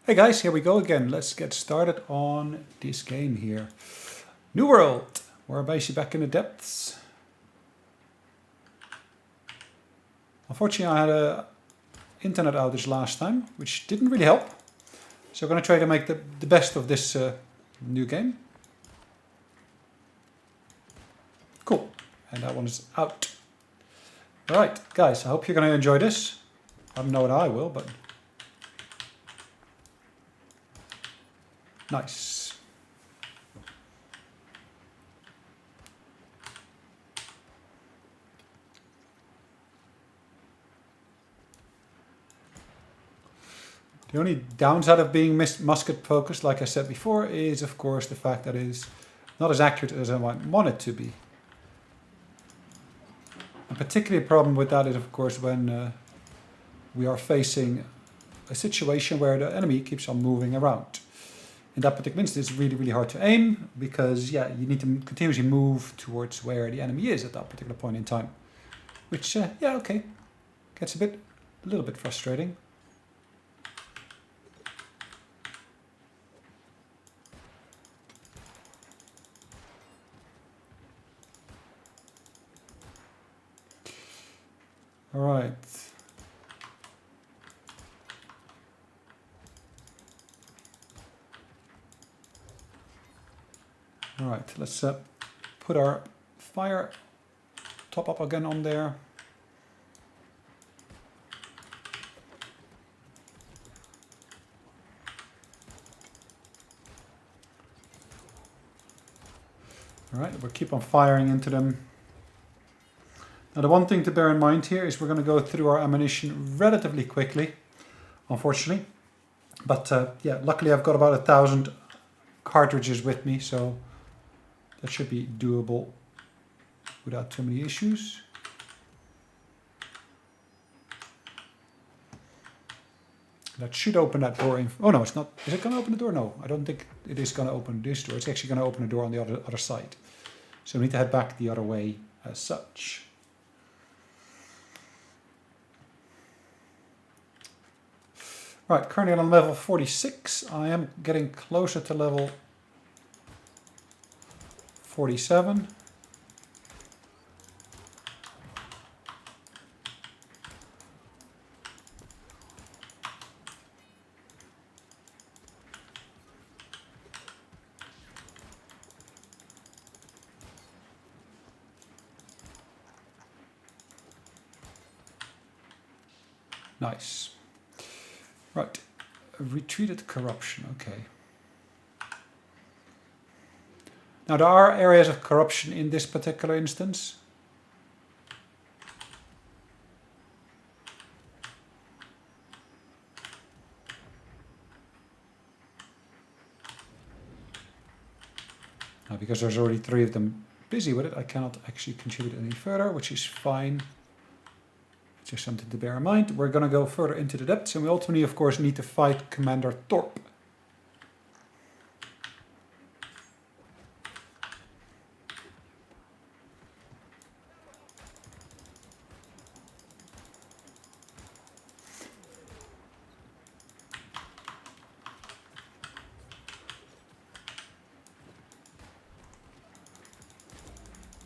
Hey guys, here we go again. Let's get started on this game here. New World. We're basically back in the depths. Unfortunately, I had a internet outage last time, which didn't really help. So I'm going to try to make the best of this new game. Cool. And that one is out. Alright, guys, I hope you're going to enjoy this. I don't know what I will, but... Nice. The only downside of being musket focused, like I said before, is of course the fact that it is not as accurate as I want it to be. A particular problem with that is of course when we are facing a situation where the enemy keeps on moving around. In that particular instance, it's really hard to aim because, yeah, you need to continuously move towards where the enemy is at that particular point in time. Which, yeah, okay, gets a little bit frustrating. All right. All right, let's put our fire top up again on there. All right, we'll keep on firing into them. Now the one thing to bear in mind here is we're going to go through our ammunition relatively quickly, unfortunately. But yeah, luckily I've got about 1,000 cartridges with me, so that should be doable without too many issues. That should open that door. Oh no, it's not. Is it going to open the door? No, I don't think it is going to open this door. It's actually going to open the door on the other side. So we need to head back the other way as such. Right, currently on level 46. I am getting closer to level 47. Nice. Right, retreated corruption, okay. Now there are areas of corruption in this particular instance. Now because there's already 3 of them busy with it, I cannot actually contribute any further, which is fine. Just something to bear in mind. We're going to go further into the depths, and we ultimately, of course, need to fight Commander Thorpe.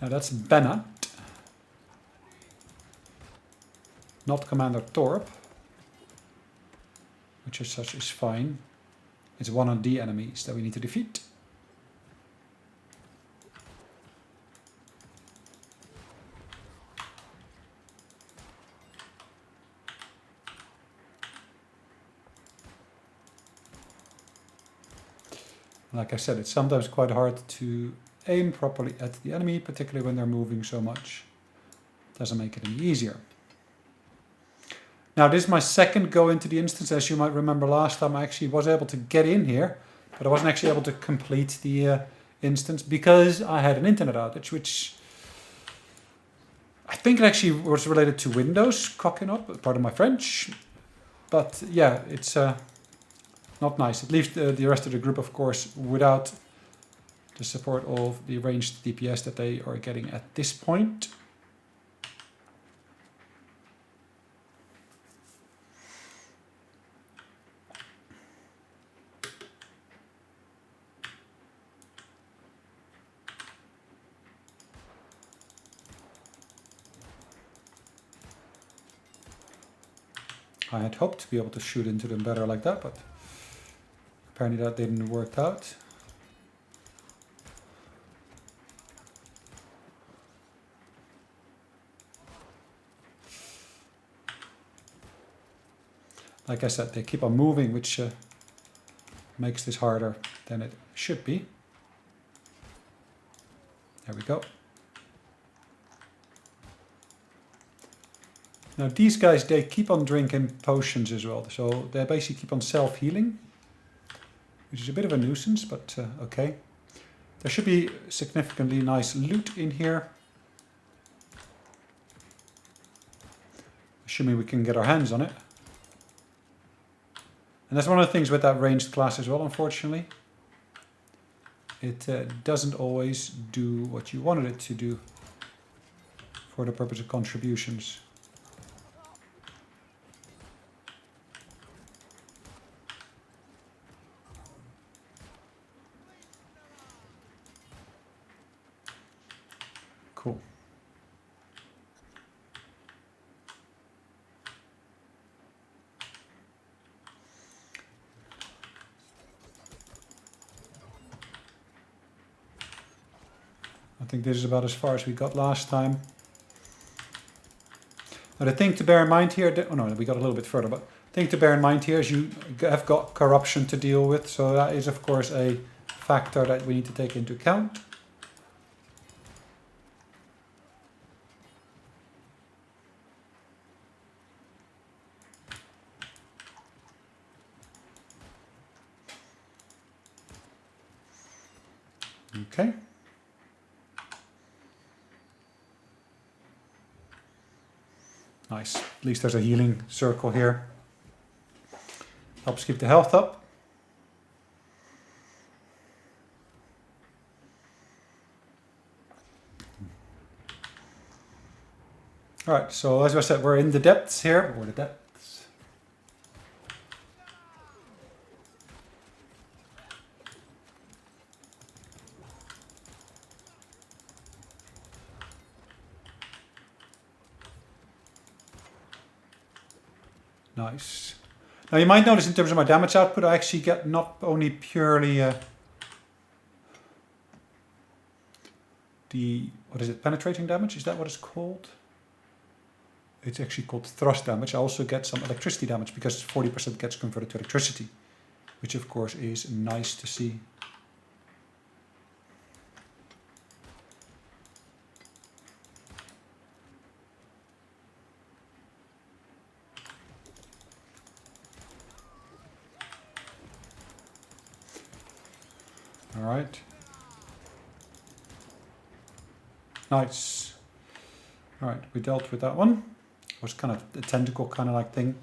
Now that's Bennett, not Commander Thorpe, which as such is fine. It's one of the enemies that we need to defeat. Like I said, it's sometimes quite hard to aim properly at the enemy, particularly when they're moving so much. Doesn't make it any easier. Now this is my second go into the instance. As you might remember last time I actually was able to get in here, but I wasn't actually able to complete the instance because I had an internet outage, which I think it actually was related to Windows cocking up, pardon my French. But yeah, it's not nice. It leaves the rest of the group, of course, without the support of the ranged DPS that they are getting at this point. I had hoped to be able to shoot into them better like that, but apparently that didn't work out. Like I said, they keep on moving, which makes this harder than it should be. There we go. Now these guys, they keep on drinking potions as well. So they basically keep on self-healing, which is a bit of a nuisance, but okay. There should be significantly nice loot in here. Assuming we can get our hands on it. And that's one of the things with that ranged class as well, unfortunately. It doesn't always do what you wanted it to do for the purpose of contributions. Cool. I think this is about as far as we got last time. Now the thing to bear in mind here, oh no, we got a little bit further, but the thing to bear in mind here is you have got corruption to deal with, so that is of course a factor that we need to take into account. Okay. Nice. At least there's a healing circle here. Helps keep the health up. Alright, so as I said, we're in the depths here. Or the depths. Nice. Now you might notice in terms of my damage output, I actually get not only purely the, what is it, penetrating damage? Is that what it's called? It's actually called thrust damage. I also get some electricity damage because 40% gets converted to electricity, which of course is nice to see. All right. Nice. All right, we dealt with that one. It was kind of a tentacle kind of like thing.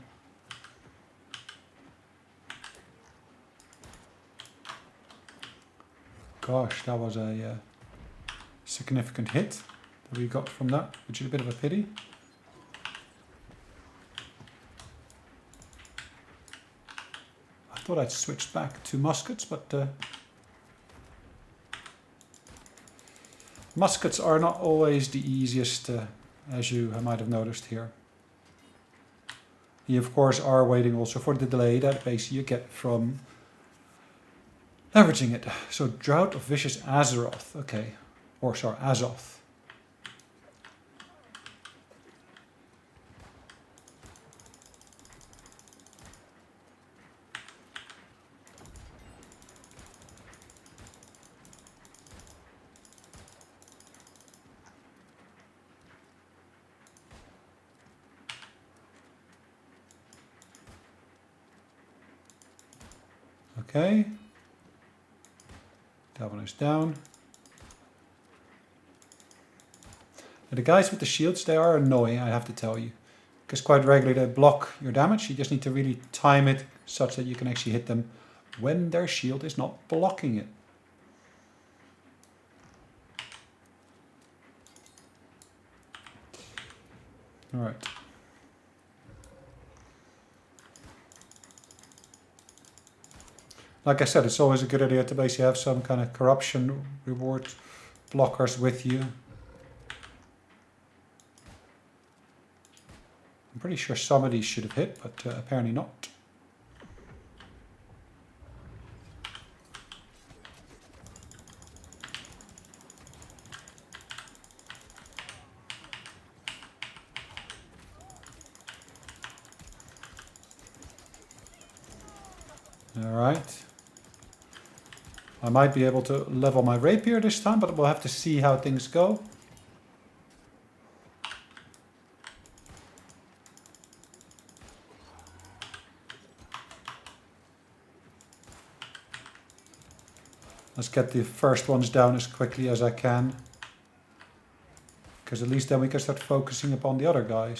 Gosh, that was a significant hit that we got from that, which is a bit of a pity. I thought I'd switched back to muskets, but muskets are not always the easiest, as you might have noticed here. You of course are waiting also for the delay that basically you get from leveraging it. So Drought of Vicious Azeroth, okay. Or sorry, Azoth. Okay. That one is down. Now the guys with the shields, they are annoying, I have to tell you. Because quite regularly they block your damage. You just need to really time it such that you can actually hit them when their shield is not blocking it. Alright. Like I said, it's always a good idea to basically have some kind of corruption reward blockers with you. I'm pretty sure some of these should have hit, but apparently not. Alright. I might be able to level my rapier this time, but we'll have to see how things go. Let's get the first ones down as quickly as I can. Because at least then we can start focusing upon the other guys.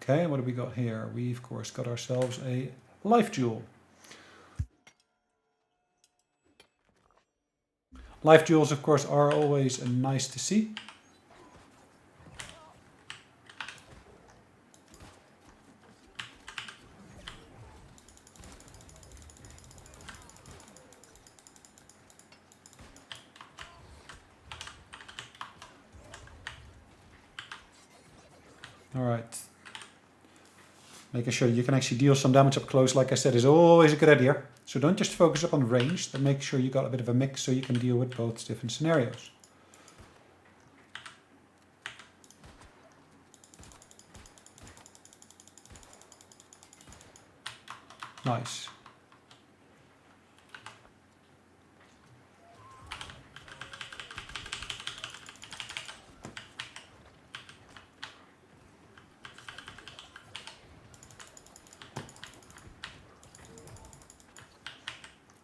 Okay, what do we got here? We, of course, got ourselves a life jewel. Life jewels, of course, are always nice to see. All right. Making sure you can actually deal some damage up close, like I said, is always a good idea. So don't just focus up on range, but make sure you got a bit of a mix so you can deal with both different scenarios. Nice.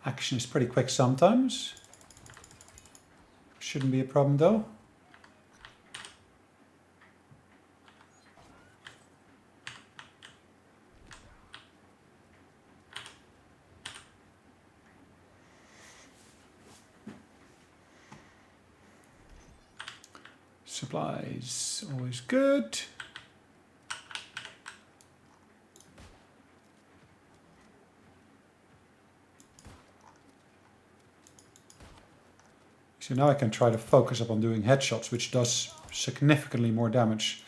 Action is pretty quick sometimes. Shouldn't be a problem though. Supplies, always good. So now I can try to focus up on doing headshots, which does significantly more damage.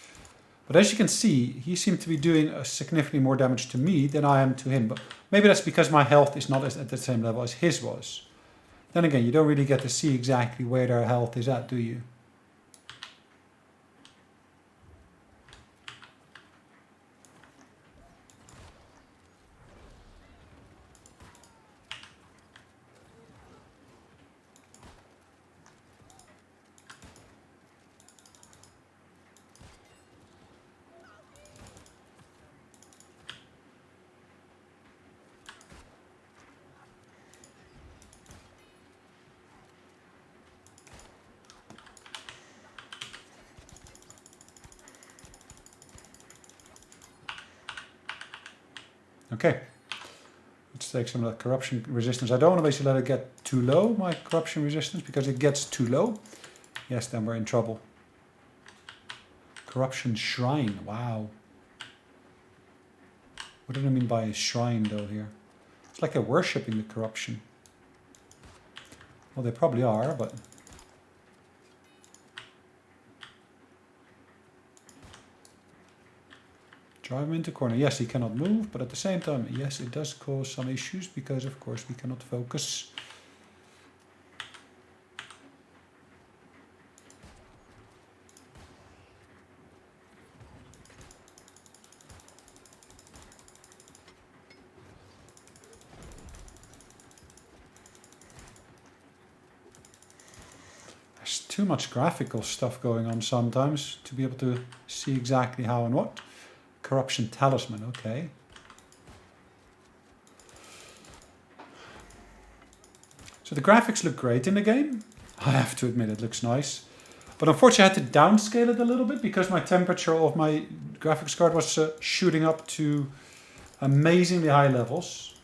But as you can see, he seemed to be doing significantly more damage to me than I am to him. But maybe that's because my health is not at the same level as his was. Then again, you don't really get to see exactly where their health is at, do you? Okay, let's take some of that corruption resistance. I don't want to basically let it get too low, my corruption resistance, because it gets too low. Yes, then we're in trouble. Corruption shrine, wow. What do I mean by a shrine though here? It's like they're worshipping the corruption. Well, they probably are, but... Drive him into corner. Yes, he cannot move, but at the same time, yes, it does cause some issues because, of course, we cannot focus. There's too much graphical stuff going on sometimes to be able to see exactly how and what. Corruption talisman, okay. So the graphics look great in the game. I have to admit it looks nice. But unfortunately I had to downscale it a little bit because my temperature of my graphics card was shooting up to amazingly high levels.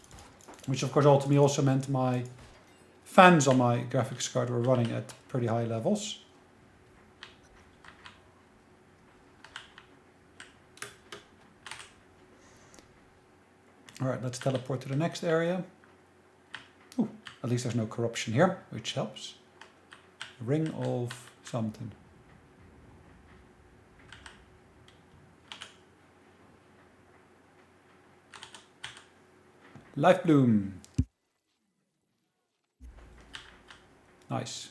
Which of course ultimately also meant my fans on my graphics card were running at pretty high levels. Alright, let's teleport to the next area. Ooh, at least there's no corruption here, which helps. Ring of something. Life Bloom. Nice.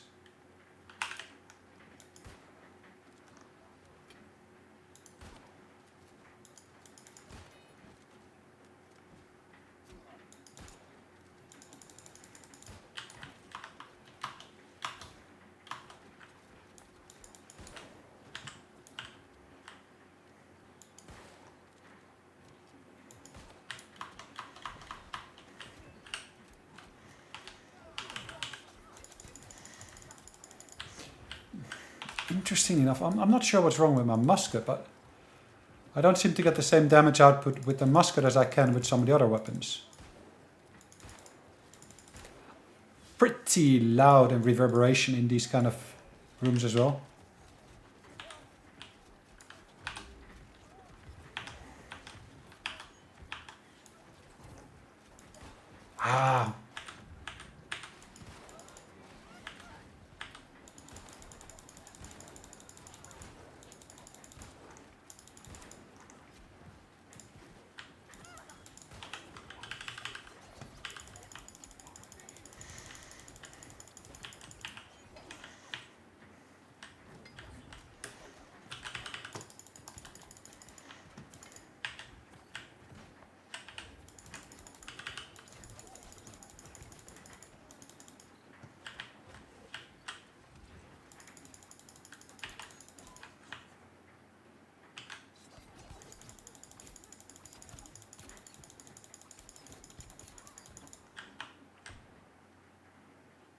Interesting enough, I'm not sure what's wrong with my musket, but I don't seem to get the same damage output with the musket as I can with some of the other weapons. Pretty loud and reverberation in these kind of rooms as well. Ah.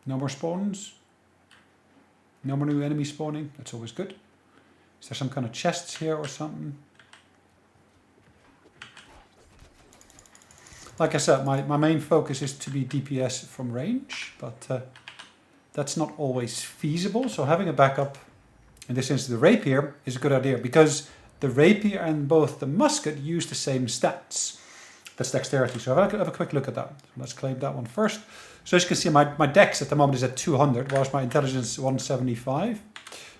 No more spawns. No more new enemies spawning. That's always good. Is there some kind of chests here or something? Like I said, my main focus is to be DPS from range, but that's not always feasible. So having a backup, in this instance the rapier, is a good idea because the rapier and both the musket use the same stats. That's dexterity. So have a quick look at that. Let's claim that one first. So as you can see, my dex at the moment is at 200, whilst my intelligence is 175.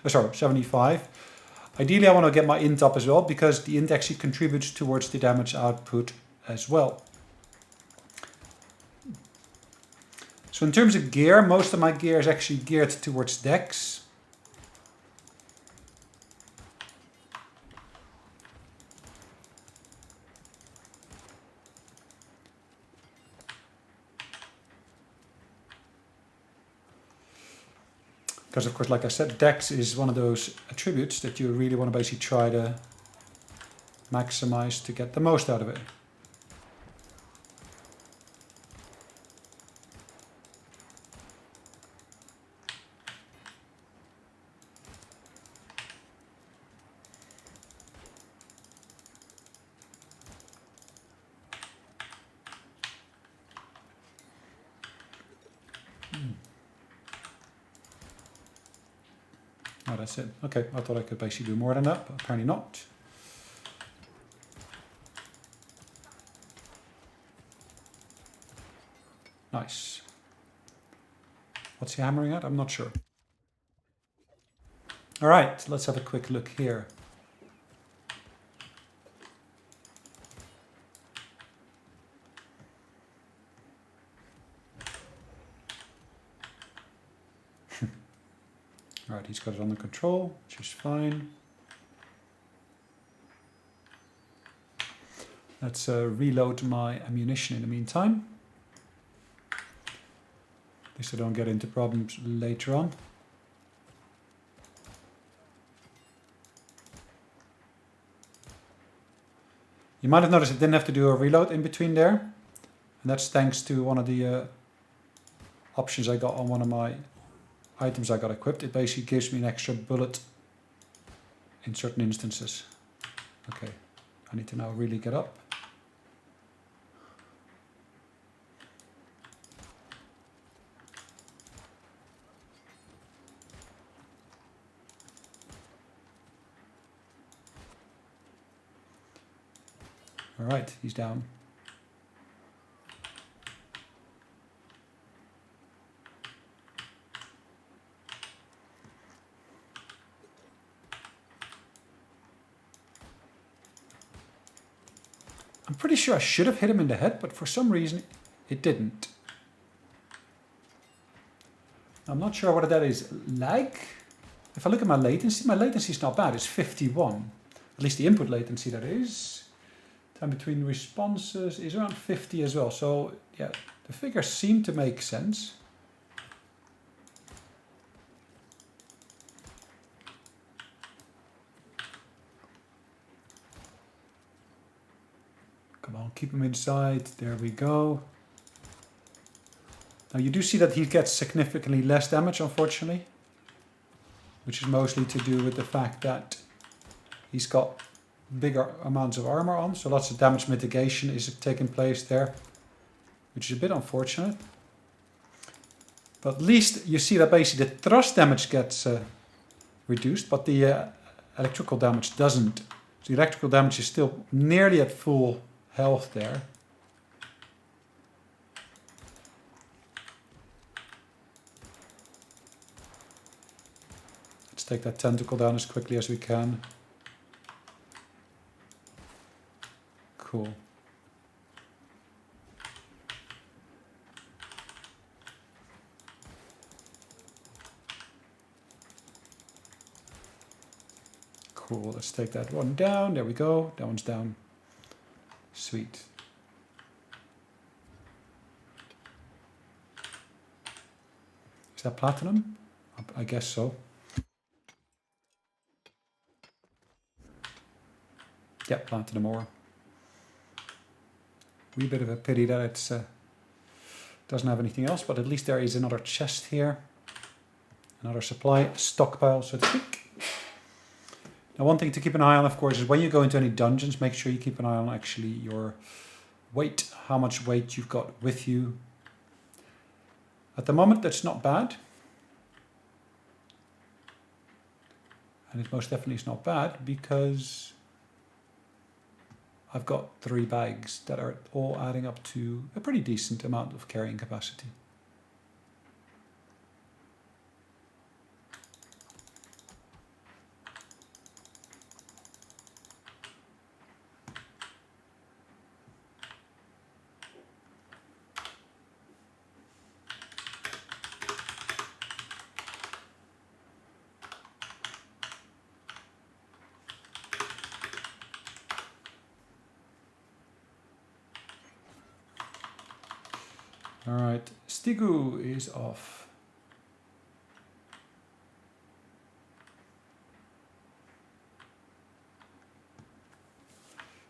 Sorry, 75. Ideally, I want to get my int up as well, because the int actually contributes towards the damage output as well. So in terms of gear, most of my gear is actually geared towards dex. Because of course, like I said, dex is one of those attributes that you really want to basically try to maximize to get the most out of it. Oh, that's it. Okay, I thought I could basically do more than that, but apparently not. Nice. What's he hammering at? I'm not sure. All right, let's have a quick look here. All right, he's got it under control, which is fine. Let's reload my ammunition in the meantime. At least I don't get into problems later on. You might have noticed I didn't have to do a reload in between there. And that's thanks to one of the options I got on one of my items I got equipped. It basically gives me an extra bullet in certain instances. Okay, I need to now really get up. All right, he's down. I'm pretty sure I should have hit him in the head, but for some reason it didn't. I'm not sure whether that is lag. If I look at my latency is not bad. It's 51. At least the input latency, that is. Time between responses is around 50 as well. So yeah, the figures seem to make sense. Come on, keep him inside. There we go. Now you do see that he gets significantly less damage, unfortunately, which is mostly to do with the fact that he's got bigger amounts of armor on, so lots of damage mitigation is taking place there, which is a bit unfortunate. But at least you see that basically the thrust damage gets reduced, but the electrical damage doesn't. So the electrical damage is still nearly at full health there. Let's take that tentacle down as quickly as we can. Cool. Cool, let's take that one down. There we go. That one's down. Sweet. Is that platinum? I guess so. Yeah, platinum ore. Wee bit of a pity that it doesn't have anything else, but at least there is another chest here. Another supply stockpile, so to speak. Now, one thing to keep an eye on, of course, is when you go into any dungeons, make sure you keep an eye on actually your weight, how much weight you've got with you. At the moment, that's not bad. And it most definitely is not bad because I've got 3 bags that are all adding up to a pretty decent amount of carrying capacity. Alright, Stigu is off.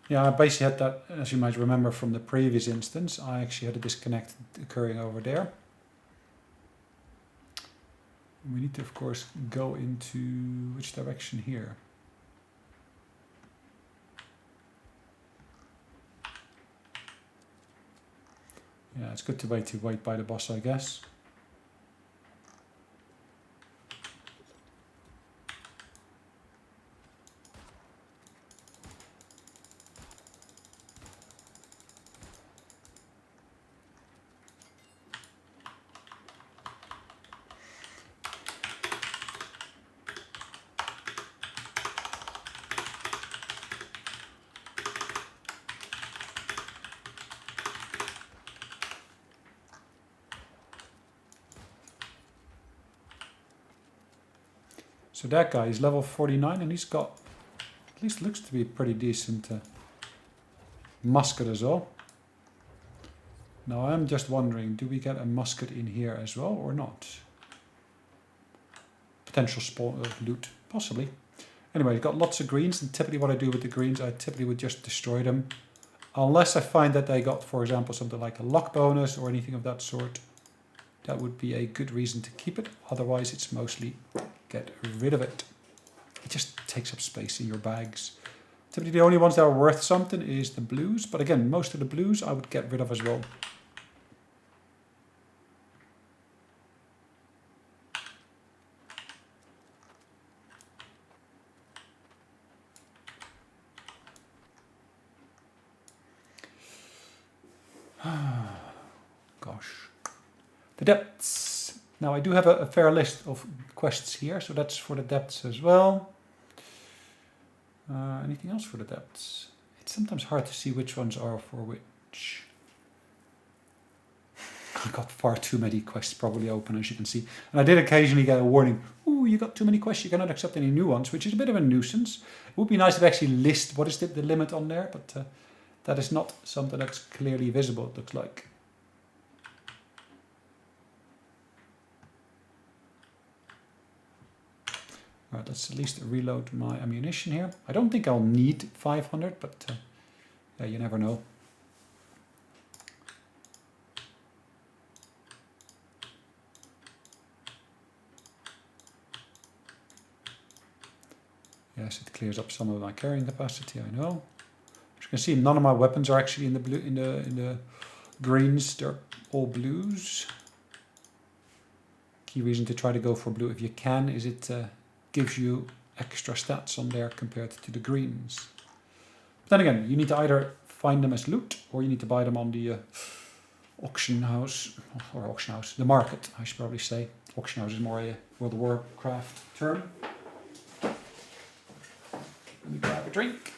Yeah, I basically had that, as you might remember from the previous instance, I actually had a disconnect occurring over there. We need to, of course, go into which direction here? Yeah, it's good to wait by the boss, I guess. So that guy is level 49 and he's got, at least looks to be a pretty decent musket as well. Now I'm just wondering, do we get a musket in here as well or not? Potential spawn loot, possibly. Anyway, you've got lots of greens, and typically what I do with the greens, I typically would just destroy them. Unless I find that they got, for example, something like a luck bonus or anything of that sort. That would be a good reason to keep it. Otherwise, it's mostly get rid of it. It just takes up space in your bags. Typically, the only ones that are worth something is the blues. But again, most of the blues I would get rid of as well. Gosh. The depths. Now I do have a fair list of quests here, so that's for the depths as well. Anything else for the depths? I It's sometimes hard to see which ones are for which. I got far too many quests probably open, as you can see. And I did occasionally get a warning, ooh, you got too many quests, you cannot accept any new ones, which is a bit of a nuisance. It would be nice to actually list what is the limit on there, but that is not something that's clearly visible, it looks like. All right, let's at least reload my ammunition here. I don't think I'll need 500, but yeah, you never know. Yes, it clears up some of my carrying capacity, I know. As you can see, none of my weapons are actually in the blue, in the greens, they're all blues. Key reason to try to go for blue if you can is it gives you extra stats on there compared to the greens. But then again, you need to either find them as loot or you need to buy them on the auction house, the market, I should probably say. Auction house is more a World of Warcraft term. Let me grab a drink.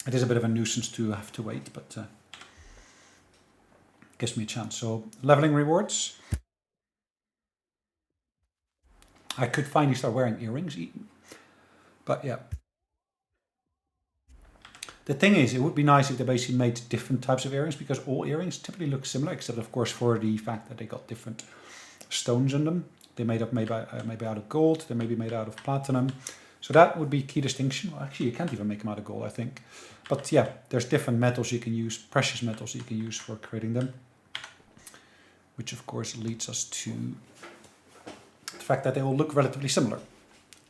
It is a bit of a nuisance to have to wait, but gives me a chance. So, leveling rewards. I could finally start wearing earrings, but yeah. The thing is, it would be nice if they basically made different types of earrings, because all earrings typically look similar, except of course for the fact that they got different stones in them. They maybe out of gold, they may be made out of platinum. So that would be key distinction. Well, actually, you can't even make them out of gold, I think. But yeah, there's different metals you can use, precious metals you can use for creating them. Which of course leads us to the fact that they all look relatively similar,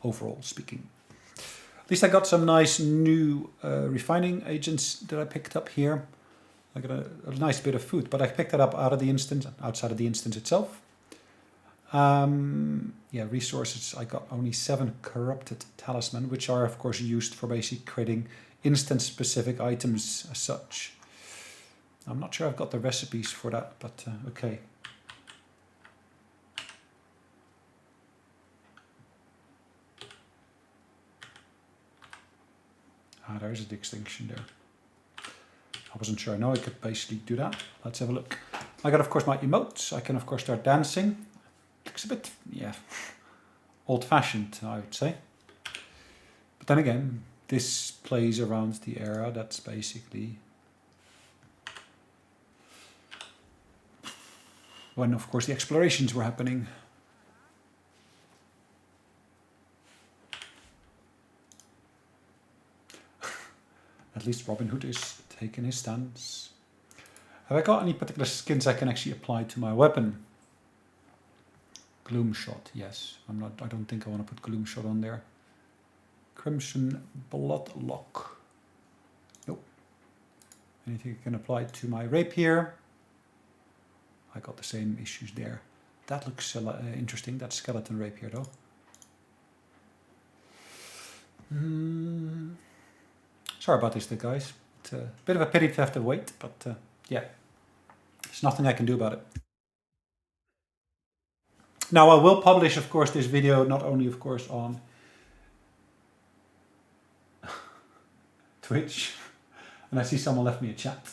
overall speaking. At least I got some nice new refining agents that I picked up here. I got a nice bit of food, but I picked that up out of the instance, outside of the instance itself. Yeah, resources, I got only 7 corrupted talisman, which are of course used for basically creating instance specific items as such. I'm not sure I've got the recipes for that, but okay. Ah, there is a distinction there. I wasn't sure. I know I could basically do that. Let's have a look. I got, of course, my emotes. I can, of course, start dancing. Looks a bit, yeah, old-fashioned, I would say. But then again, this plays around the era that's basically when, of course, the explorations were happening. At least Robin Hood is taking his stance. Have I got any particular skins I can actually apply to my weapon? Gloom Shot, yes. I don't think I want to put Gloom Shot on there. Crimson Bloodlock. Nope. Anything I can apply to my rapier? I got the same issues there. That looks interesting, that skeleton rapier though. Sorry about this, guys. It's a bit of a pity to have to wait, but yeah, there's nothing I can do about it. Now, I will publish, of course, this video not only, of course, on Twitch, and I see someone left me a chat.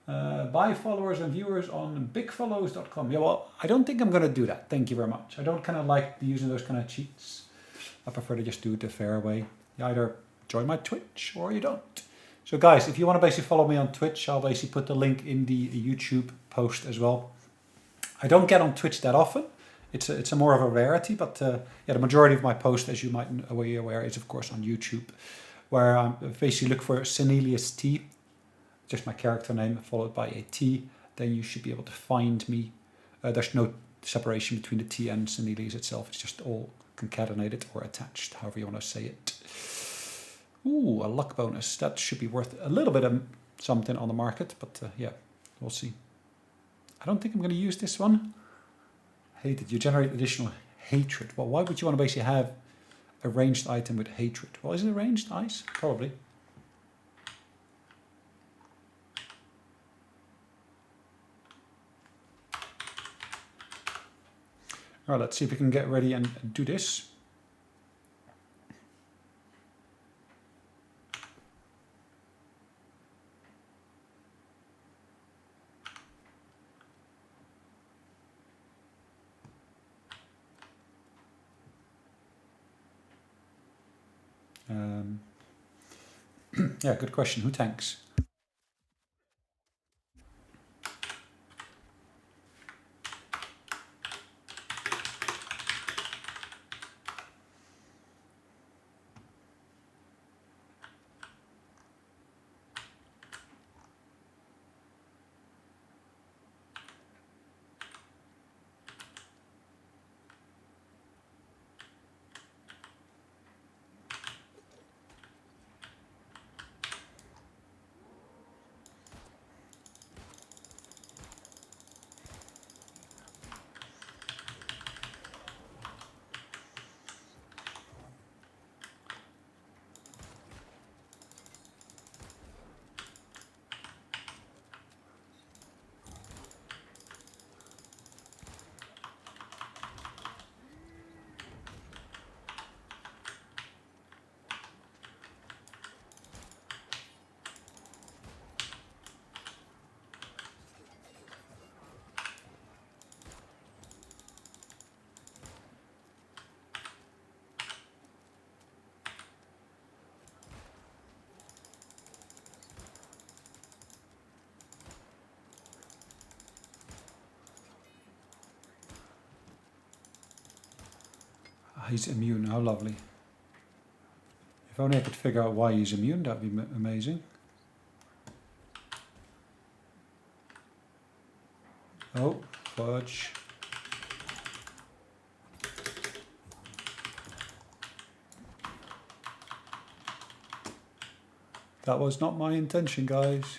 Buy followers and viewers on bigfollows.com. Yeah, well, I don't think I'm going to do that. Thank you very much. I don't kind of like using those kind of cheats. I prefer to just do it the fair way. You either join my Twitch or you don't. So guys, if you want to basically follow me on Twitch, I'll basically put the link in the YouTube post as well. I don't get on Twitch that often. It's a more of a rarity, but yeah, the majority of my posts, as you might be aware, is of course on YouTube, where I basically look for Sonelias T, just my character name followed by a T. Then you should be able to find me. There's no separation between the T and Sonelias itself. It's just all concatenated or attached, however you want to say it. Ooh, a luck bonus. That should be worth a little bit of something on the market, but yeah, we'll see. I don't think I'm going to use this one. Hated. You generate additional hatred. Well, why would you want to basically have a ranged item with hatred? Well, is it a ranged ice? Probably. All right, let's see if we can get ready and do this. Yeah, good question. Who tanks? Ah, he's immune. How lovely. If only I could figure out why he's immune, that'd be amazing. Oh, fudge. That was not my intention, guys.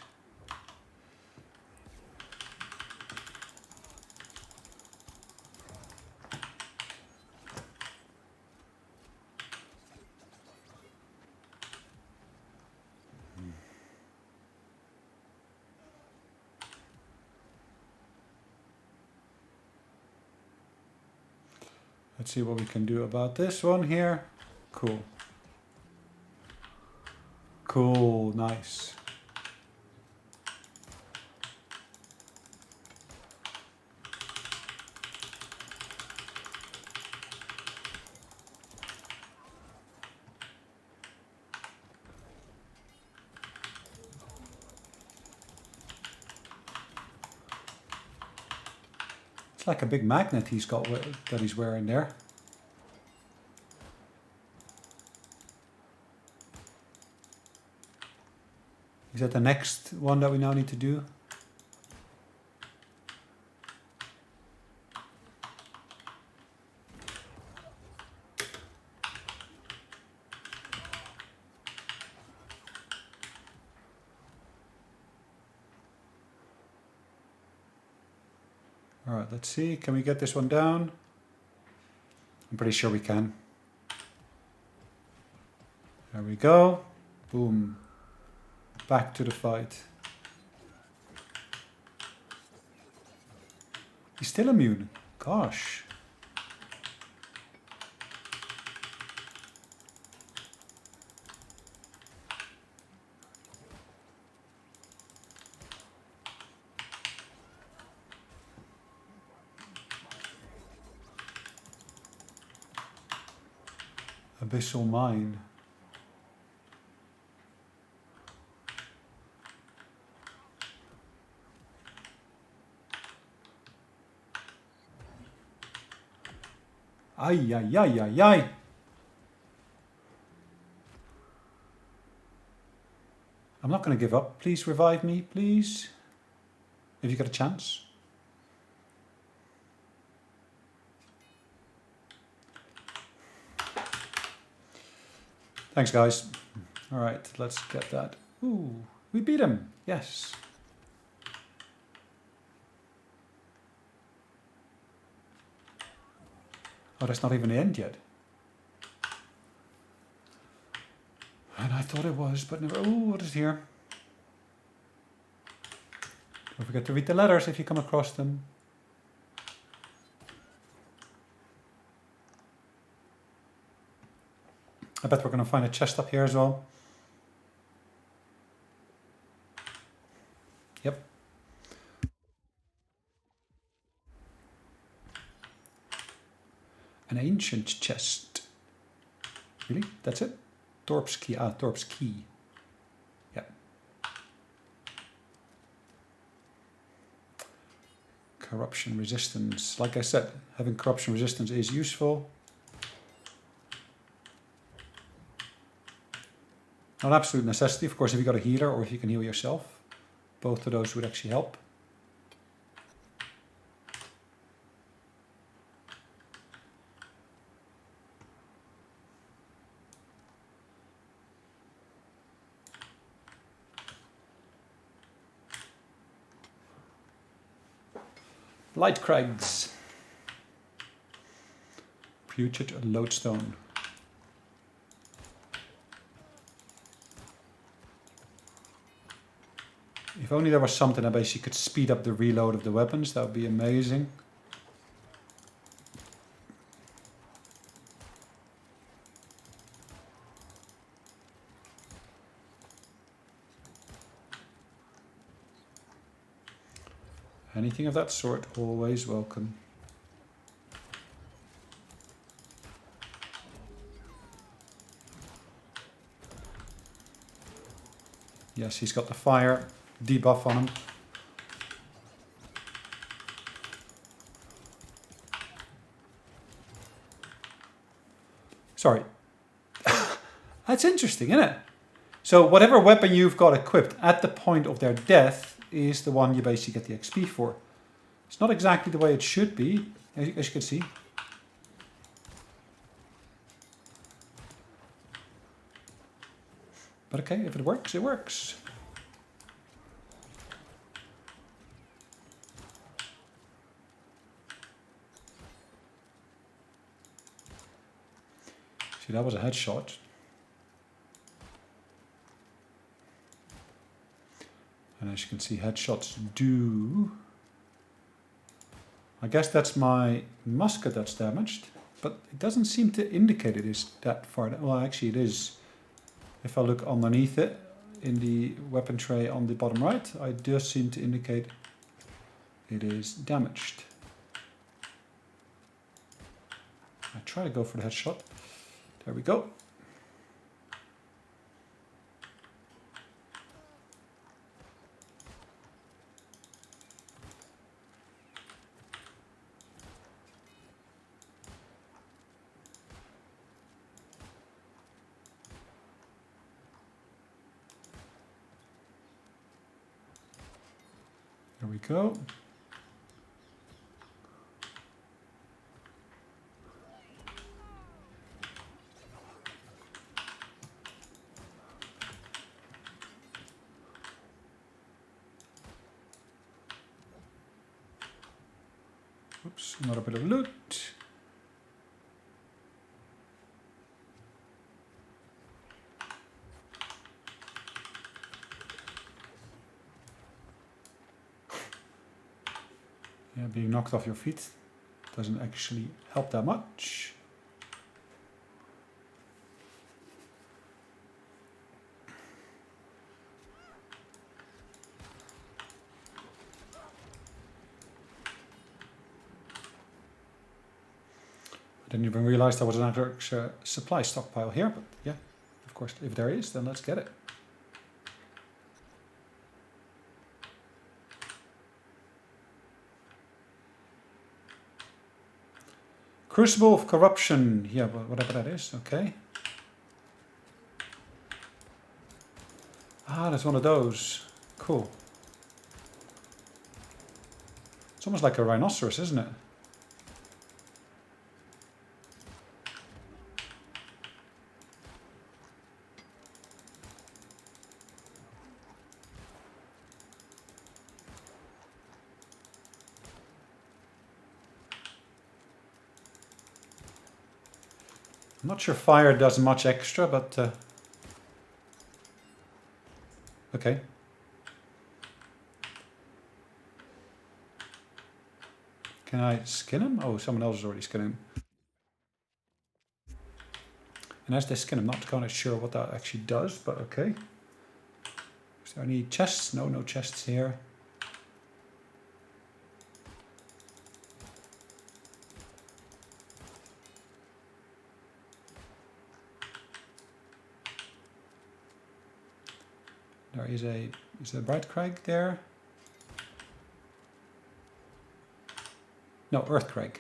Let's see what we can do about this one here. Cool. Cool, nice. It's like a big magnet he's got that he's wearing there. Is that the next one that we now need to do? All right, let's see. Can we get this one down? I'm pretty sure we can. There we go. Boom. Back to the fight. He's still immune. Gosh. Abyssal Mine. Ay, ay, ay, ay, ay. I'm not going to give up. Please revive me, please. If you got a chance. Thanks, guys. All right, let's get that. Ooh, we beat him. Yes. Oh, that's not even the end yet. And I thought it was, but never. Oh, what is here? Don't forget to read the letters if you come across them. I bet we're going to find a chest up here as well. Yep. An ancient chest. Really? That's it? Torp's key. Ah, Torp's key. Yep. Corruption resistance. Like I said, having corruption resistance is useful. Not an absolute necessity, of course, if you got a healer or if you can heal yourself. Both of those would actually help. Light crags. Putrid lodestone. If only there was something that basically could speed up the reload of the weapons, that would be amazing. Anything of that sort, always welcome. Yes, he's got the fire debuff on him. Sorry. That's interesting, isn't it? So whatever weapon you've got equipped at the point of their death is the one you basically get the XP for. It's not exactly the way it should be, as you can see. But okay, if it works, it works. See, that was a headshot. And as you can see, headshots do... I guess that's my musket that's damaged, but it doesn't seem to indicate it is that far. Well, actually it is. If I look underneath it, in the weapon tray on the bottom right, it does seem to indicate it is damaged. I try to go for the headshot. There we go. There we go. Oops, another bit of loot. Yeah, being knocked off your feet doesn't actually help that much. I didn't even realize there was another supply stockpile here, but yeah, of course, if there is, then let's get it. Crucible of Corruption, yeah, whatever that is, okay. Ah, that's one of those. Cool. It's almost like a rhinoceros, isn't it? I'm not sure fire does much extra, but okay. Can I skin him? Oh, someone else is already skinning him. And as they skin, I'm not kind of sure what that actually does, but okay. Is there any chests? No, no chests here. There is a bright crag there? No, earth crag.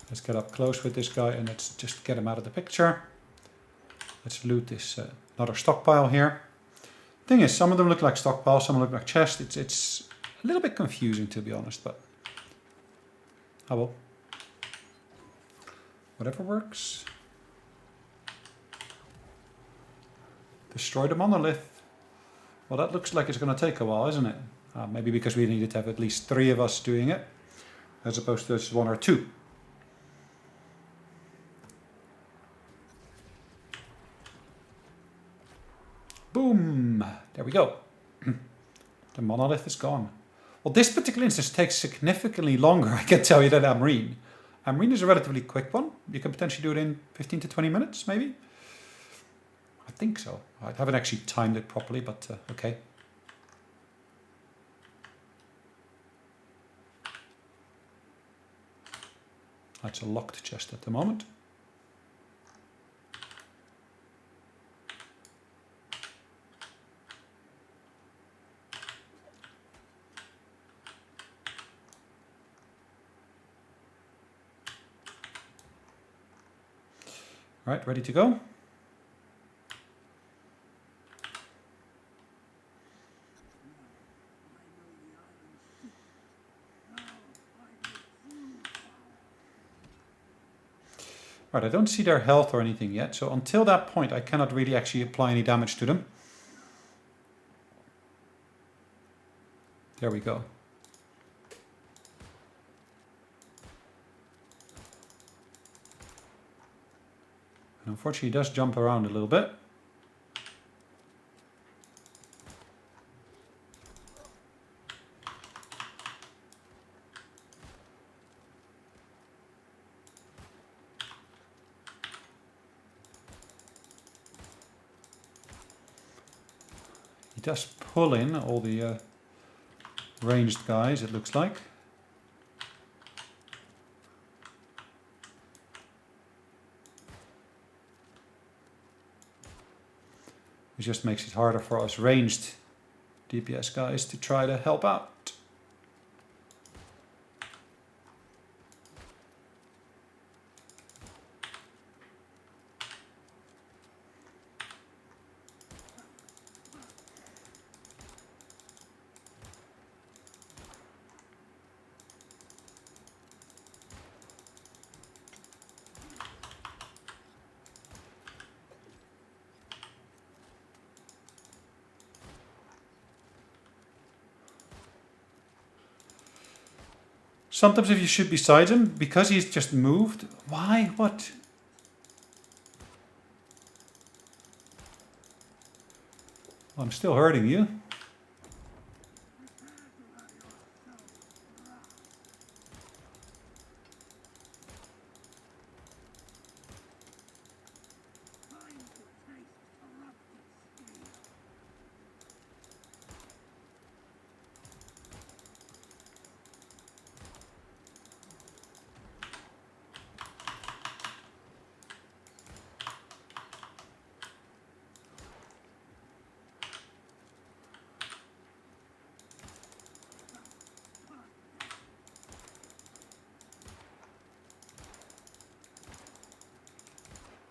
Let's get up close with this guy and let's just get him out of the picture. Let's loot this another stockpile here. Thing is, some of them look like stockpiles, some look like chests. It's a little bit confusing, to be honest, but oh well. Whatever works. Destroy the monolith. Well, that looks like it's going to take a while, isn't it? Maybe because we needed to have at least 3 of us doing it, as opposed to just 1 or 2. Boom! There we go. The monolith is gone. Well, this particular instance takes significantly longer, I can tell you, than Amreen. Amreen is a relatively quick one. You can potentially do it in 15 to 20 minutes, maybe? I think so. I haven't actually timed it properly, but okay. That's a locked chest at the moment. All right, ready to go? Right, I don't see their health or anything yet, so until that point I cannot really actually apply any damage to them. There we go. And unfortunately he does jump around a little bit. He does pull in all the ranged guys, it looks like. It just makes it harder for us ranged DPS guys to try to help out. Sometimes if you shoot beside him, because he's just moved, why? What? I'm still hurting you.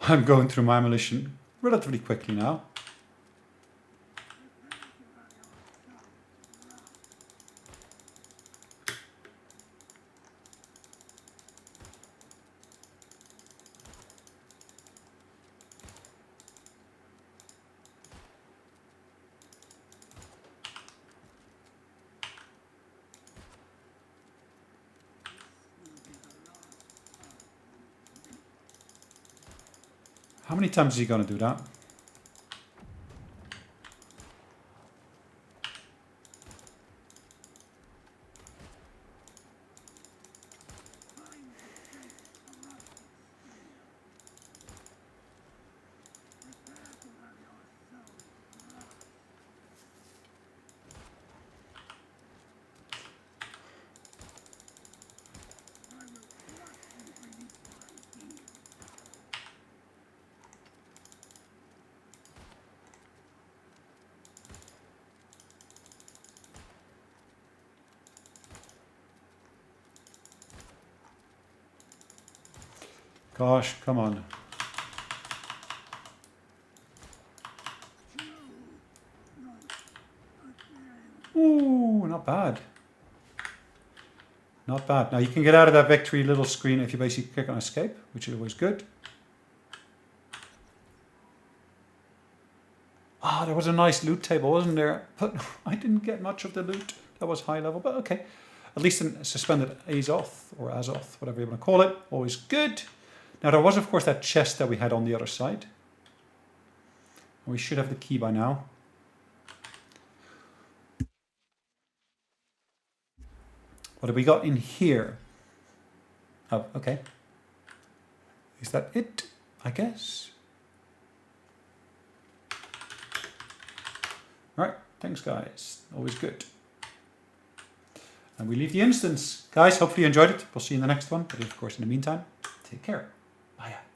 I'm going through my ammunition relatively quickly now. How many times is he going to do that? Gosh, come on. Ooh, not bad. Not bad. Now you can get out of that victory little screen if you basically click on escape, which is always good. Ah, there was a nice loot table, wasn't there? But I didn't get much of the loot. That was high level, but okay. At least in suspended Azoth, or Azoth, whatever you want to call it. Always good. Now there was, of course, that chest that we had on the other side. We should have the key by now. What have we got in here? Oh, okay. Is that it? I guess. All right. Thanks, guys. Always good. And we leave the instance. Guys, hopefully you enjoyed it. We'll see you in the next one. But of course, in the meantime, take care. Bye.